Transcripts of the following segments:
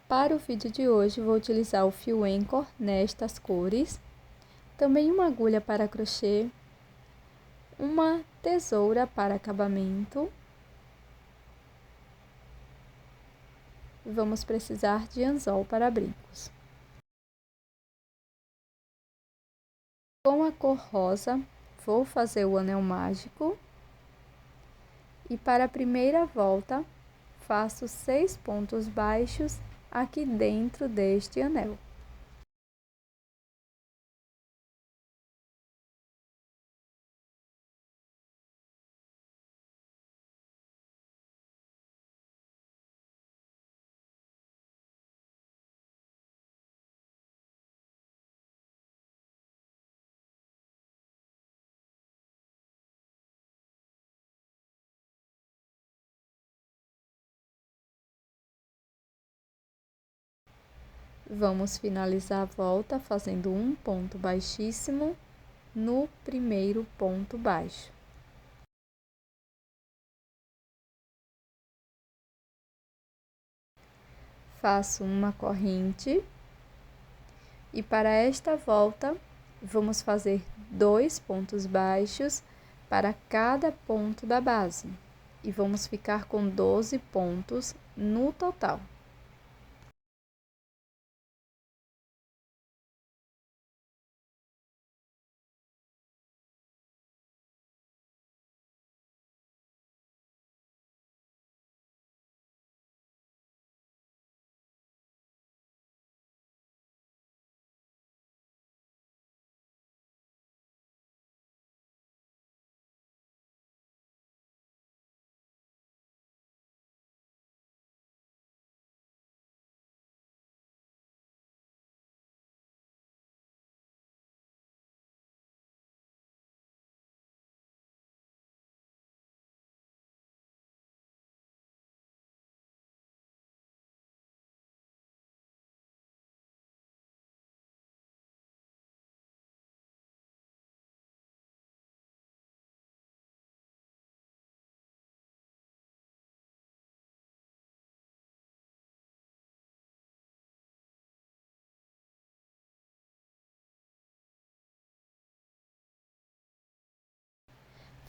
Para o vídeo de hoje, vou utilizar o fio Anchor nestas cores, também uma agulha para crochê, uma tesoura para acabamento. Vamos precisar de anzol para brincos. Com a cor rosa, vou fazer o anel mágico. E para a primeira volta, faço 6 pontos baixos aqui dentro deste anel. Vamos finalizar a volta fazendo um ponto baixíssimo no primeiro ponto baixo. Faço uma corrente e para esta volta vamos fazer 2 pontos baixos para cada ponto da base e vamos ficar com 12 pontos no total.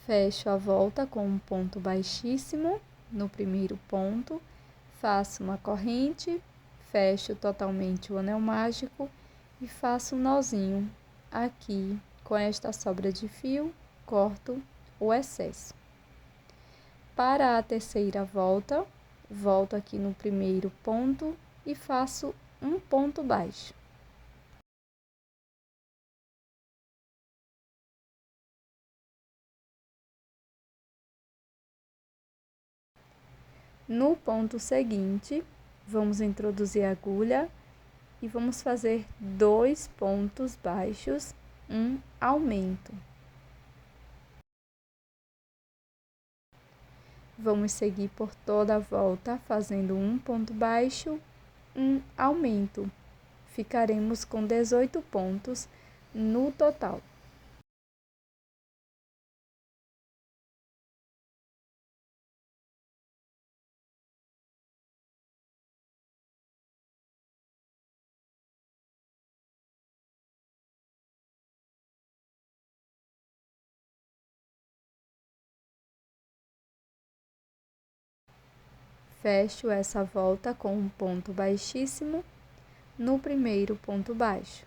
Fecho a volta com um ponto baixíssimo no primeiro ponto, faço uma corrente, fecho totalmente o anel mágico e faço um nozinho aqui com esta sobra de fio, corto o excesso. Para a terceira volta, volto aqui no primeiro ponto e faço um ponto baixo. No ponto seguinte, vamos introduzir a agulha e vamos fazer 2 pontos baixos, um aumento. Vamos seguir por toda a volta, fazendo um ponto baixo, um aumento. Ficaremos com 18 pontos no total. Fecho essa volta com um ponto baixíssimo no primeiro ponto baixo.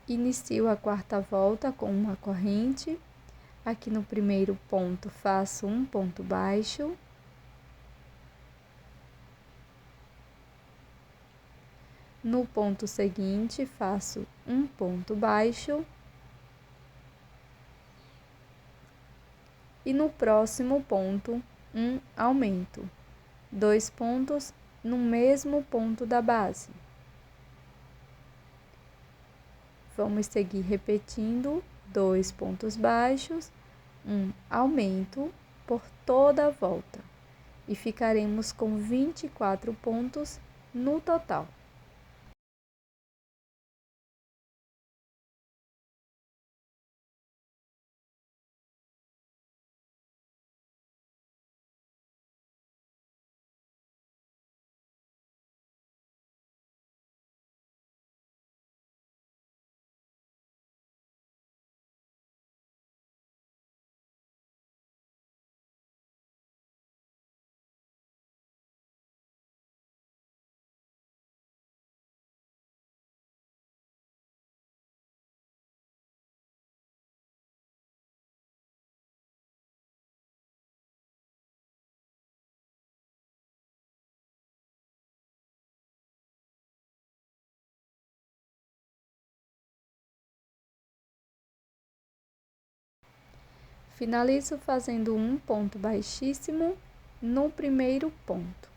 Inicio a quarta volta com uma corrente. Aqui no primeiro ponto, faço um ponto baixo. No ponto seguinte, faço um ponto baixo. E no próximo ponto, um aumento. 2 pontos no mesmo ponto da base. Vamos seguir repetindo 2 pontos baixos, um aumento por toda a volta. E ficaremos com 24 pontos no total. Finalizo fazendo um ponto baixíssimo no primeiro ponto.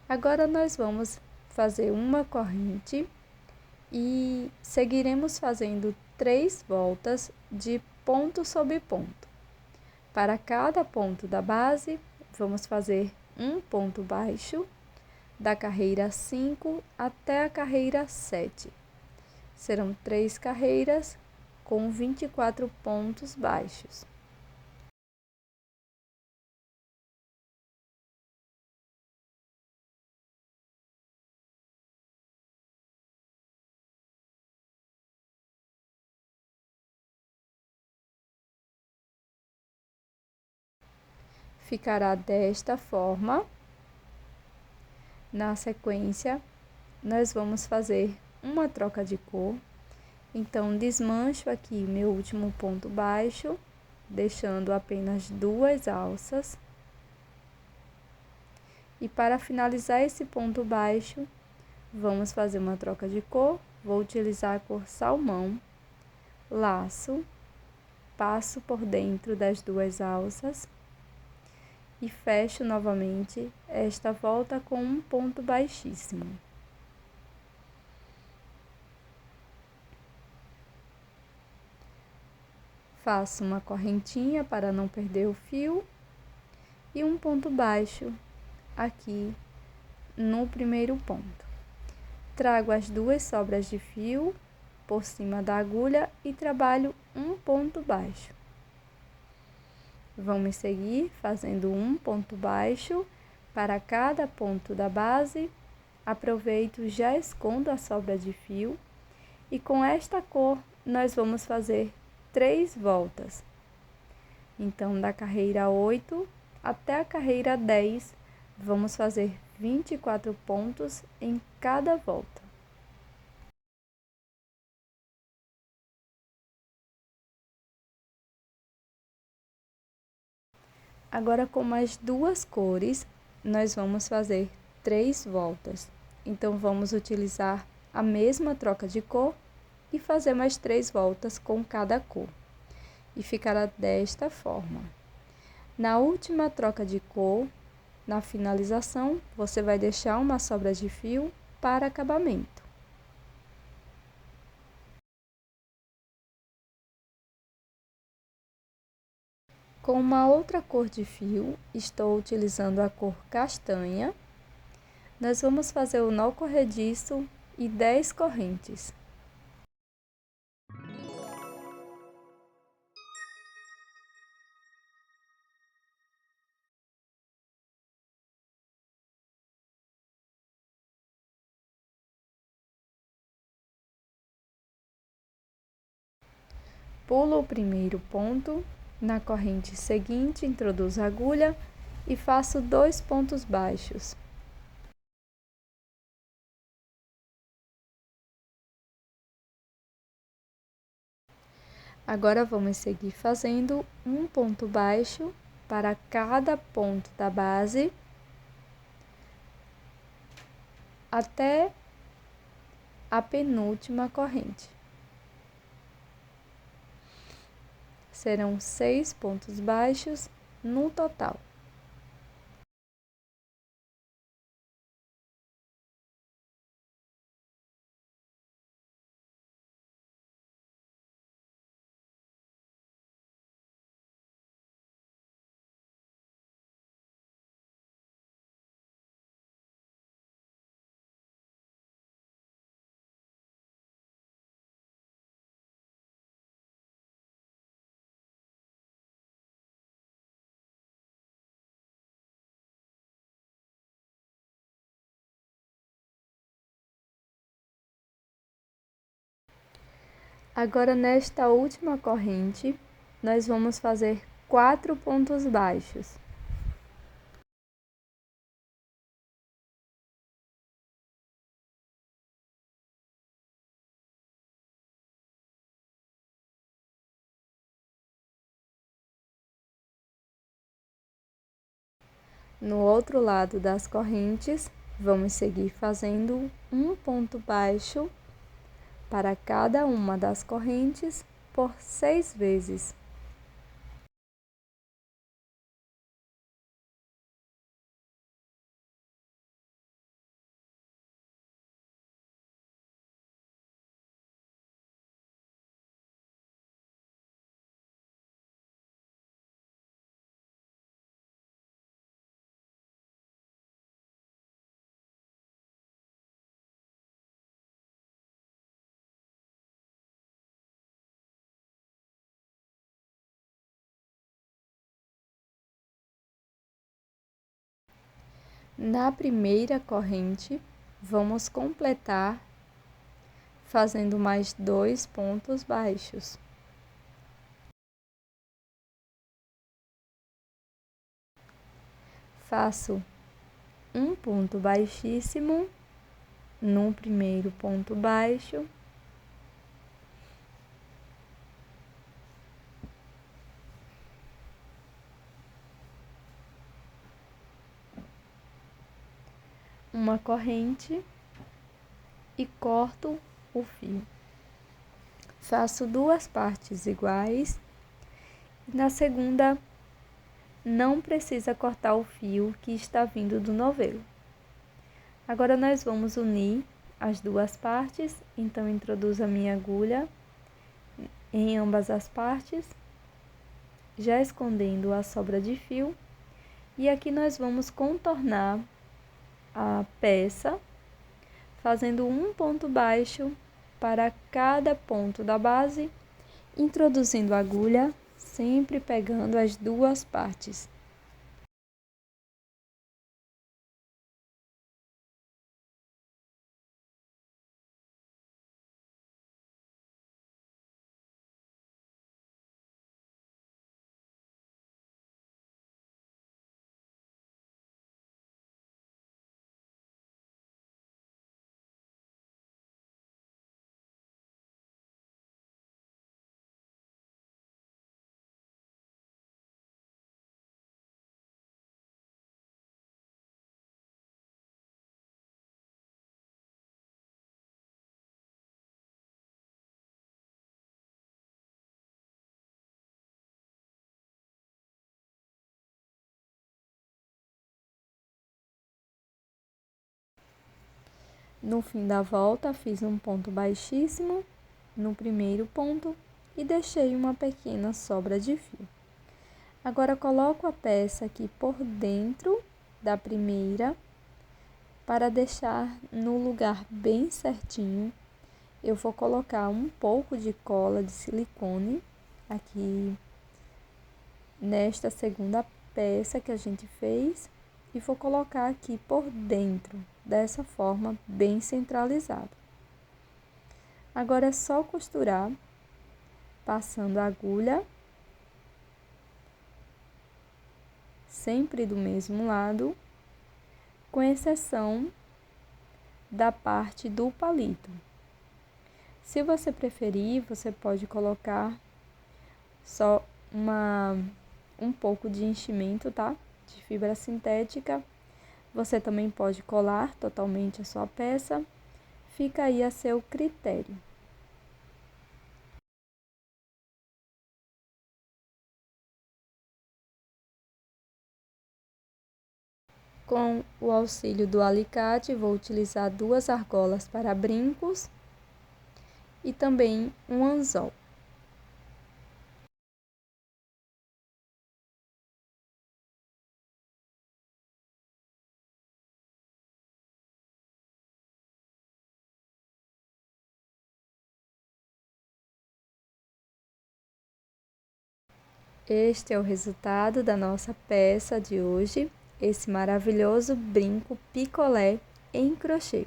Agora nós vamos fazer uma corrente e seguiremos fazendo 3 voltas de ponto sobre ponto. Para cada ponto da base, vamos fazer um ponto baixo, da carreira 5 até a carreira 7. Serão 3 carreiras com 24 pontos baixos. Ficará desta forma. Na sequência, nós vamos fazer uma troca de cor. Então, desmancho aqui meu último ponto baixo, deixando apenas 2 alças. E para finalizar esse ponto baixo, vamos fazer uma troca de cor. Vou utilizar a cor salmão, laço, passo por dentro das 2 alças e fecho novamente esta volta com um ponto baixíssimo. Faço uma correntinha para não perder o fio e um ponto baixo aqui no primeiro ponto. Trago as 2 sobras de fio por cima da agulha e trabalho um ponto baixo. Vamos seguir fazendo um ponto baixo para cada ponto da base. Aproveito, já escondo a sobra de fio e com esta cor nós vamos fazer 3 voltas. Então, da carreira 8 até a carreira 10, vamos fazer 24 pontos em cada volta. Agora, com mais 2 cores, nós vamos fazer 3 voltas. Então, vamos utilizar a mesma troca de cor e fazer mais 3 voltas com cada cor. E ficará desta forma. Na última troca de cor, na finalização, você vai deixar uma sobra de fio para acabamento. Com uma outra cor de fio, estou utilizando a cor castanha. Nós vamos fazer o nó corrediço e 10 correntes. Pulo o primeiro ponto, na corrente seguinte introduzo a agulha e faço 2 pontos baixos. Agora vamos seguir fazendo um ponto baixo para cada ponto da base até a penúltima corrente. Serão 6 pontos baixos no total. Agora, nesta última corrente, nós vamos fazer 4 pontos baixos. No outro lado das correntes, vamos seguir fazendo um ponto baixo para cada uma das correntes por 6 vezes. Na primeira corrente, vamos completar fazendo mais 2 pontos baixos. Faço um ponto baixíssimo no primeiro ponto baixo, uma corrente e corto o fio. Faço 2 partes iguais. Na segunda, não precisa cortar o fio que está vindo do novelo. Agora nós vamos unir as 2 partes, então introduzo a minha agulha em ambas as partes, já escondendo a sobra de fio, e aqui nós vamos contornar a peça, fazendo um ponto baixo para cada ponto da base, introduzindo a agulha, sempre pegando as 2 partes. No fim da volta, fiz um ponto baixíssimo no primeiro ponto e deixei uma pequena sobra de fio. Agora, coloco a peça aqui por dentro da primeira, para deixar no lugar bem certinho. Eu vou colocar um pouco de cola de silicone aqui nesta segunda peça que a gente fez e vou colocar aqui por dentro, dessa forma, bem centralizado. Agora é só costurar, passando a agulha, sempre do mesmo lado, com exceção da parte do palito. Se você preferir, você pode colocar só um pouco de enchimento, tá? De fibra sintética. Você também pode colar totalmente a sua peça, fica aí a seu critério. Com o auxílio do alicate, vou utilizar 2 argolas para brincos e também um anzol. Este é o resultado da nossa peça de hoje, esse maravilhoso brinco picolé em crochê.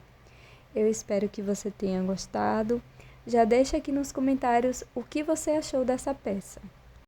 Eu espero que você tenha gostado. Já deixa aqui nos comentários o que você achou dessa peça.